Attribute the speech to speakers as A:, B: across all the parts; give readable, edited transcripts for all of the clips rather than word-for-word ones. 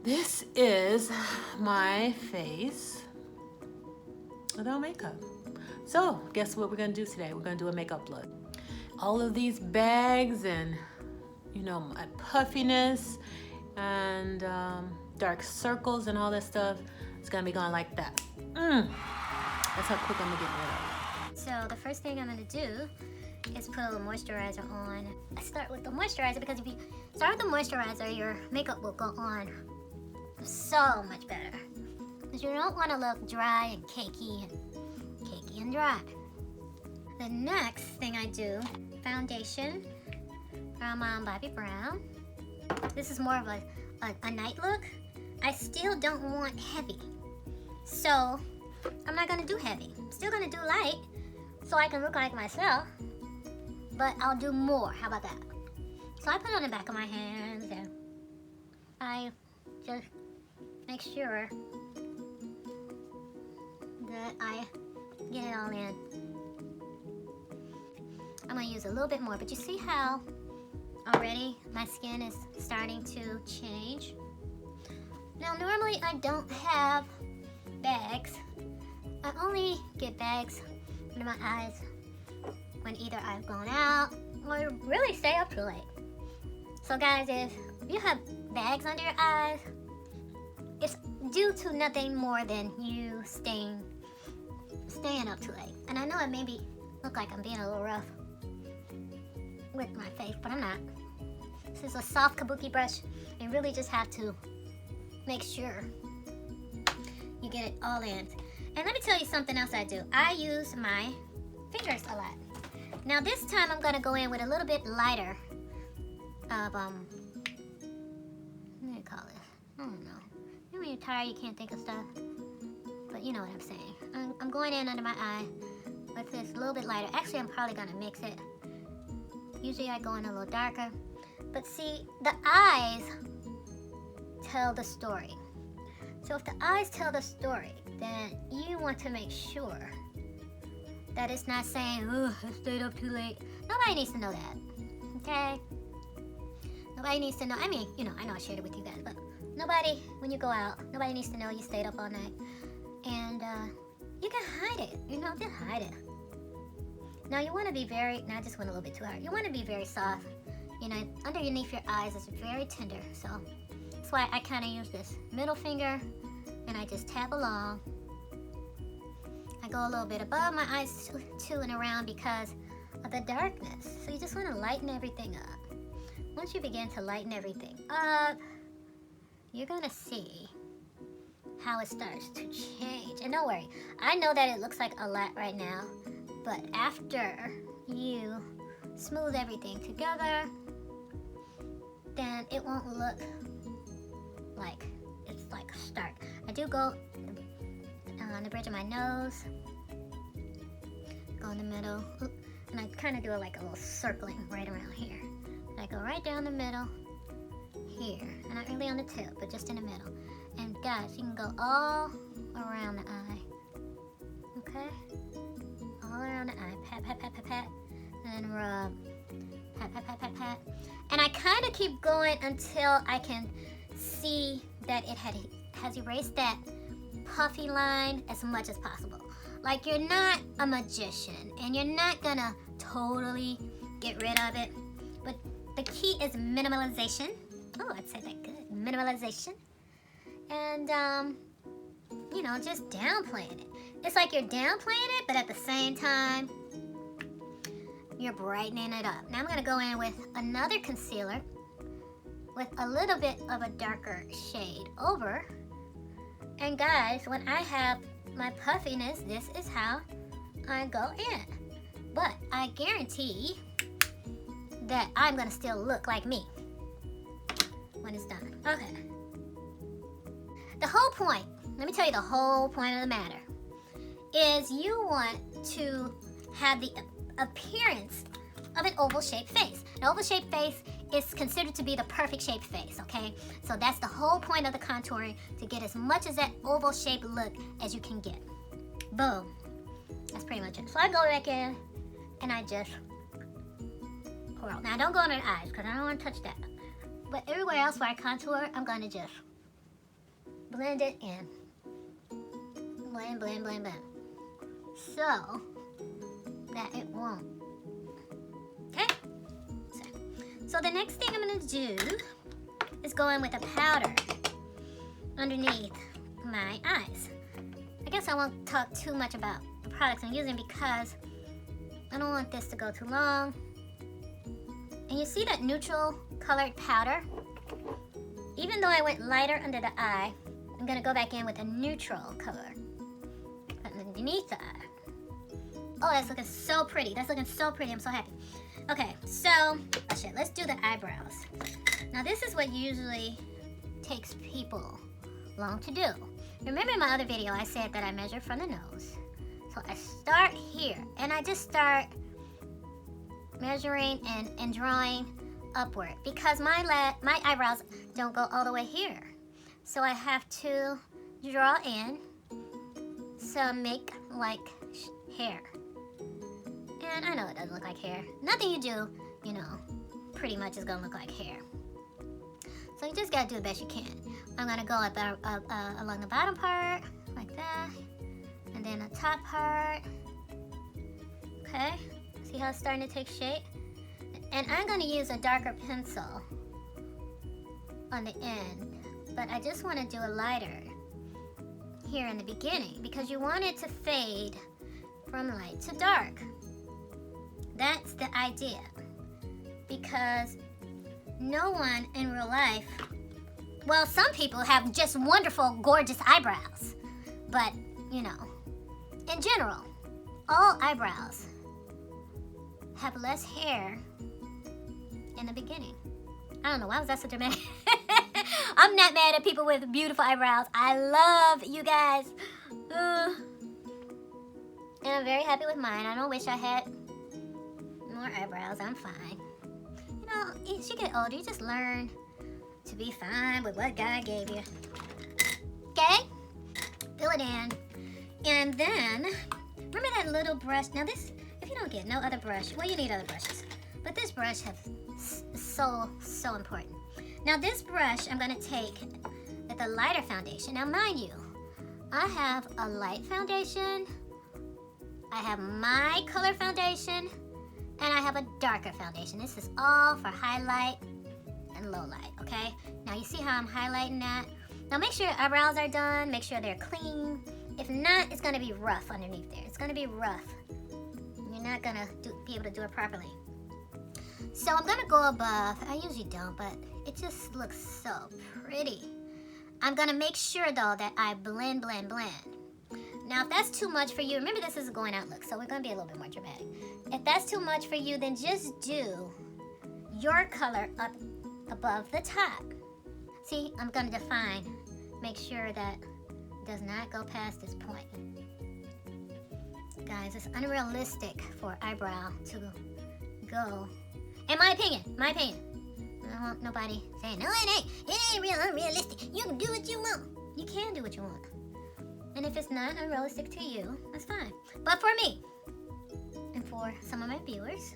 A: This is my face without makeup. So, guess what we're gonna do today? We're gonna do a makeup look. All of these bags and, my puffiness and dark circles and all that stuff, it's gonna be gone like that. That's how quick I'm gonna get rid of it.
B: So the first thing I'm gonna do is put a little moisturizer on. I start with the moisturizer because if you start with the moisturizer, your makeup will go on so much better. Because you don't want to look dry and cakey and dry. The next thing I do, foundation from Bobbi Brown. This is more of a night look. I still don't want heavy, so I'm not gonna do heavy. I'm still gonna do light so I can look like myself, but I'll do more. How about that? So I put it on the back of my hands and I just make sure that I get it all in. I'm gonna use a little bit more, but you see how already my skin is starting to change? Now normally I don't have bags. I only get bags under my eyes when either I've gone out or really stay up too late. So guys, if you have bags under your eyes, it's due to nothing more than you staying up too late. And I know it maybe look like I'm being a little rough with my face, but I'm not. This is a soft kabuki brush. You really just have to make sure you get it all in. And let me tell you something else I do. I use my fingers a lot. Now this time I'm gonna go in with a little bit lighter of what do you call this? I don't know. You know when you're tired, you can't think of stuff, but you know what I'm saying. I'm going in under my eye with this a little bit lighter. Actually, I'm probably gonna mix it. Usually I go in a little darker, but see, the eyes tell the story. So if the eyes tell the story, then you want to make sure that it's not saying, oh, I stayed up too late. Nobody needs to know that, okay? Nobody needs to know. I mean, I know I shared it with you guys, but nobody, when you go out, nobody needs to know you stayed up all night. And you can hide it, just hide it. Now you want to be very, now I just went a little bit too hard. You want to be very soft. Underneath your eyes is very tender, so that's why I kind of use this middle finger and I just tap along. I go a little bit above my eyes too and around because of the darkness. So you just want to lighten everything up. Once you begin to lighten everything up, you're gonna see how it starts to change. And don't worry, I know that it looks like a lot right now, but after you smooth everything together, then it won't look like it's like stark. I do go on the bridge of my nose, go in the middle, and I kind of do like a little circling right around here. I go right down the middle here, and not really on the tip, but just in the middle. And guys, you can go all around the eye, okay? All around the eye, pat, pat, pat, pat, pat, and then rub, pat, pat, pat, pat, pat. And I kind of keep going until I can see that it has erased that puffy line as much as possible. Like you're not a magician, and you're not gonna totally get rid of it, but the key is minimalization. Oh, I'd say that good. Minimalization. And, just downplaying it. It's like you're downplaying it, but at the same time, you're brightening it up. Now I'm gonna go in with another concealer with a little bit of a darker shade over. And guys, when I have my puffiness, this is how I go in. But I guarantee that I'm gonna still look like me when it's done. Okay. The whole point, let me tell you the whole point of the matter, is you want to have the appearance of an oval-shaped face. An oval-shaped face is considered to be the perfect shaped face, okay? So that's the whole point of the contouring, to get as much of that oval-shaped look as you can get. Boom. That's pretty much it. So I go back in and I just pour out. Now don't go under the eyes because I don't want to touch that. But everywhere else where I contour, I'm going to just blend it in. Blend, blend, blend, blend. So that it won't. Okay? So the next thing I'm gonna do is go in with a powder underneath my eyes. I guess I won't talk too much about the products I'm using because I don't want this to go too long. And you see that neutral colored powder? Even though I went lighter under the eye, I'm gonna go back in with a neutral color underneath the eye. Oh, that's looking so pretty. That's looking so pretty. I'm so happy. Okay, so, oh shit, let's do the eyebrows. Now this is what usually takes people long to do. Remember in my other video I said that I measure from the nose. So I start here and I just start measuring and drawing upward because my eyebrows don't go all the way here. So I have to draw in some make like hair. And I know it doesn't look like hair. Nothing you do, you know, pretty much is gonna look like hair. So you just gotta do the best you can. I'm gonna go along the bottom part, like that. And then the top part. Okay, see how it's starting to take shape? And I'm gonna use a darker pencil on the end. But I just wanna do a lighter here in the beginning because you want it to fade from light to dark. That's the idea. Because no one in real life, well, some people have just wonderful, gorgeous eyebrows. But, you know, in general, all eyebrows have less hair in the beginning. I don't know, why was that so dramatic? I'm not mad at people with beautiful eyebrows. I love you guys. And I'm very happy with mine. I don't wish I had more eyebrows. I'm fine. You know, as you get older, you just learn to be fine with what God gave you. Okay? Fill it in. And then, remember that little brush? Now this, if you don't get no other brush, well, you need other brushes. But this brush is so important. Now this brush I'm gonna take with a lighter foundation. Now mind you, I have a light foundation, I have my color foundation, and I have a darker foundation. This is all for highlight and low light, okay? Now you see how I'm highlighting that? Now make sure your eyebrows are done, make sure they're clean. If not, it's gonna be rough underneath there. It's gonna be rough. You're not gonna be able to do it properly. So I'm gonna go above. I usually don't, but it just looks so pretty. I'm gonna make sure though that I blend, blend, blend. Now if that's too much for you, remember this is a going out look, so we're gonna be a little bit more dramatic. If that's too much for you, then just do your color up above the top. See, I'm gonna define, make sure that it does not go past this point. Guys, it's unrealistic for eyebrow to go. In my opinion, I don't want nobody saying, no, it ain't real unrealistic. You can do what you want. You can do what you want. And if it's not unrealistic to you, that's fine. But for me, and for some of my viewers,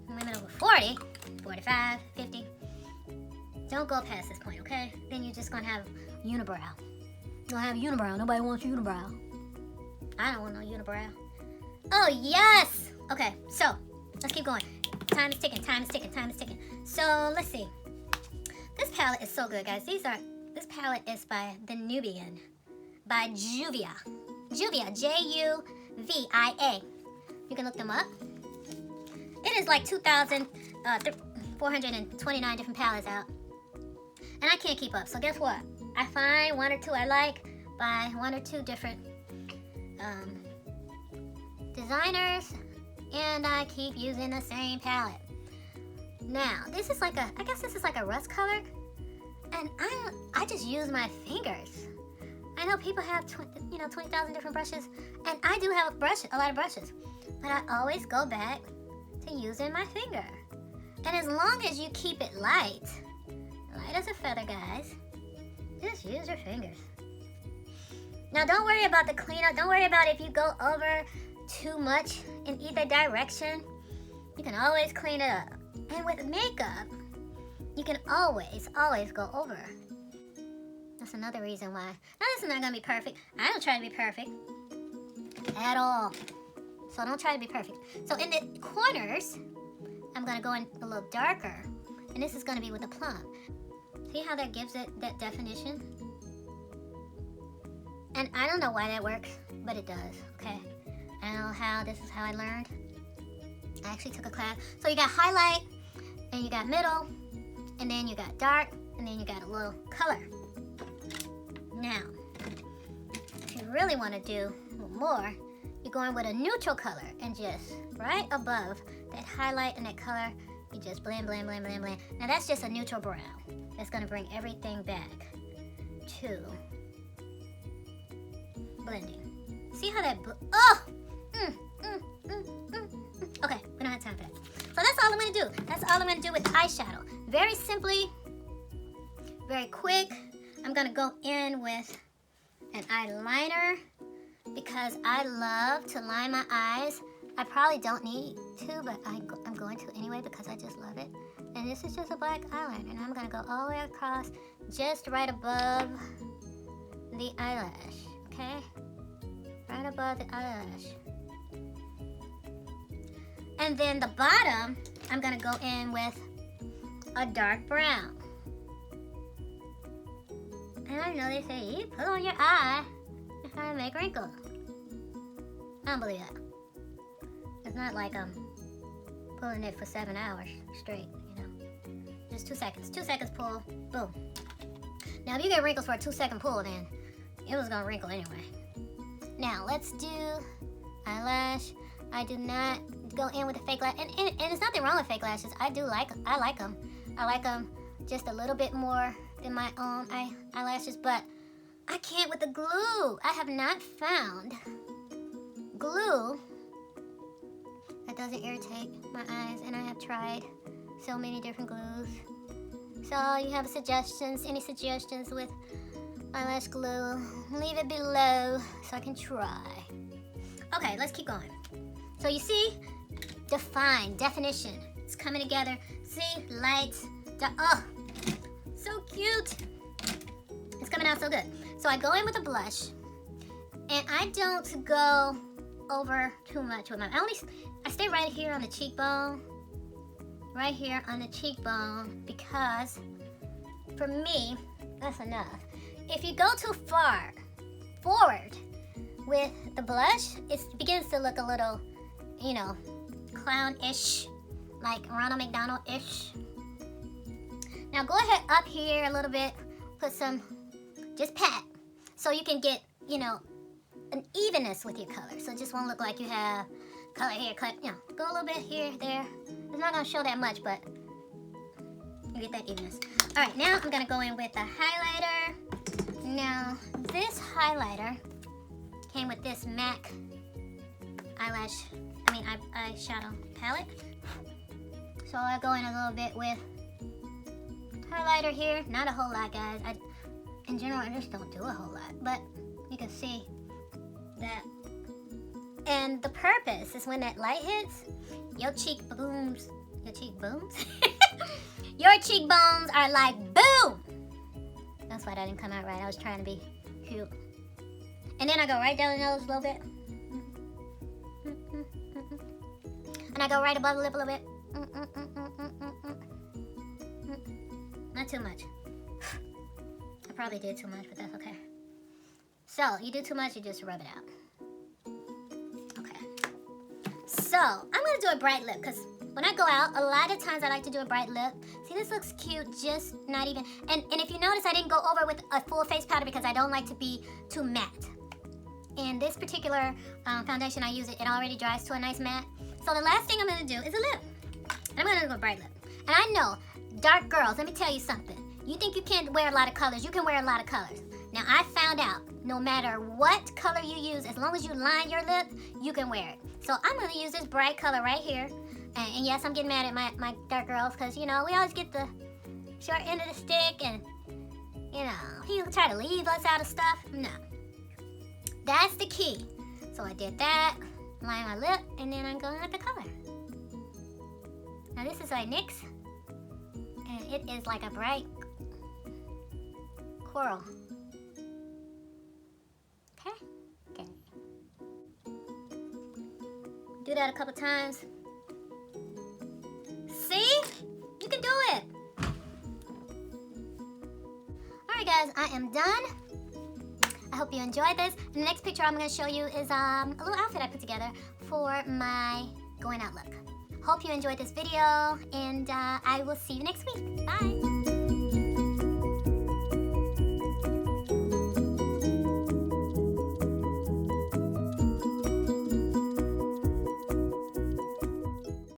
B: women over 40, 45, 50, don't go past this point, okay? Then you're just gonna have unibrow. You'll have unibrow. Nobody wants unibrow. I don't want no unibrow. Oh, yes! Okay, so, let's keep going. Time is ticking, time is ticking, time is ticking. So, let's see. This palette is so good, guys. This palette is by The Nubian, by Juvia. Juvia, Juvia. You can look them up. It is like 2,429 different palettes out. And I can't keep up, so guess what? I find one or two I like by one or two different designers, and I keep using the same palette. Now, this is like I guess this is like a rust color, and I just use my fingers. I know people have 20,000 different brushes, and I do have a lot of brushes, but I always go back to using my finger. And as long as you keep it light as a feather, guys, just use your fingers. Now, don't worry about the cleanup. Don't worry about if you go over too much in either direction. You can always clean it up. And with makeup, you can always go over. That's another reason why. Now, this is not gonna be perfect. I don't try to be perfect at all. So don't try to be perfect. So in the corners, I'm gonna go in a little darker. And this is gonna be with the plum. See how that gives it that definition? And I don't know why that works, but it does, okay? I don't know how, this is how I learned. I actually took a class. So you got highlight, and you got middle, and then you got dark, and then you got a little color. Now, if you really want to do a little more, you're going with a neutral color, and just right above that highlight and that color, you just blend, blend, blend, blend, blend. Now that's just a neutral brown. That's gonna bring everything back to blending. See how that, Okay, we don't have time for that. So that's all I'm gonna do. That's all I'm gonna do with eyeshadow. Very simply, very quick. I'm gonna go in with an eyeliner because I love to line my eyes. I probably don't need to, but I'm going to anyway because I just love it. And this is just a black eyeliner, and I'm gonna go all the way across, just right above the eyelash, okay? Right above the eyelash. And then the bottom, I'm gonna go in with a dark brown. And I know they say, you put on your eye, you're trying to make wrinkles. I don't believe that. It's not like I'm pulling it for 7 hours straight, you know. Just 2 seconds. 2 seconds pull, boom. Now if you get wrinkles for a 2-second pull, then it was gonna wrinkle anyway. Now let's do eyelash. I do not go in with a fake lash, and there's nothing wrong with fake lashes. I like them. I like them just a little bit more than my own eyelashes, but I can't with the glue. I have not found glue that doesn't irritate my eyes, and I have tried so many different glues. So you have suggestions, any suggestions with eyelash glue, leave it below so I can try. Okay, let's keep going. So you see, definition. It's coming together. See, lights, oh, so cute. It's coming out so good. So I go in with a blush, and I don't go over too much with I stay right here on the cheekbone, because for me, that's enough. If you go too far forward with the blush, it begins to look a little, you know, clown-ish, like Ronald McDonald-ish. Now go ahead up here a little bit, put some, just pat, so you can get, you know, an evenness with your color. So it just won't look like you have color here, you know, go a little bit here, there. It's not gonna show that much, but you get that evenness. All right, now I'm gonna go in with the highlighter. Now, this highlighter came with this MAC eyeshadow palette. So I go in a little bit with highlighter here. Not a whole lot, guys. In general, I just don't do a whole lot, but you can see that. And the purpose is when that light hits, your cheekbones are like boom. That's why that didn't come out right. I was trying to be cute. And then I go right down the nose a little bit. And I go right above the lip a little bit. Not too much. I probably did too much, but that's okay. So, you do too much, you just rub it out. Okay. So, I'm going to do a bright lip, because when I go out, a lot of times I like to do a bright lip. See, this looks cute, just not even. And if you notice, I didn't go over with a full face powder because I don't like to be too matte. In this particular foundation I use, it already dries to a nice matte. So the last thing I'm going to do is a lip. And I'm going to do a bright lip. And I know, dark girls, let me tell you something. You think you can't wear a lot of colors, you can wear a lot of colors. Now, I found out, no matter what color you use, as long as you line your lip, you can wear it. So I'm going to use this bright color right here. And yes, I'm getting mad at my dark girls because, you know, we always get the short end of the stick and, you know, people try to leave us out of stuff. No. That's the key. So I did that, line my lip, and then I'm going with the color. Now this is like NYX, and it is like a bright coral. Do that a couple times. See? You can do it. Alright guys, I am done. I hope you enjoyed this. And the next picture I'm going to show you is a little outfit I put together for my going out look. Hope you enjoyed this video, and I will see you next week. Bye.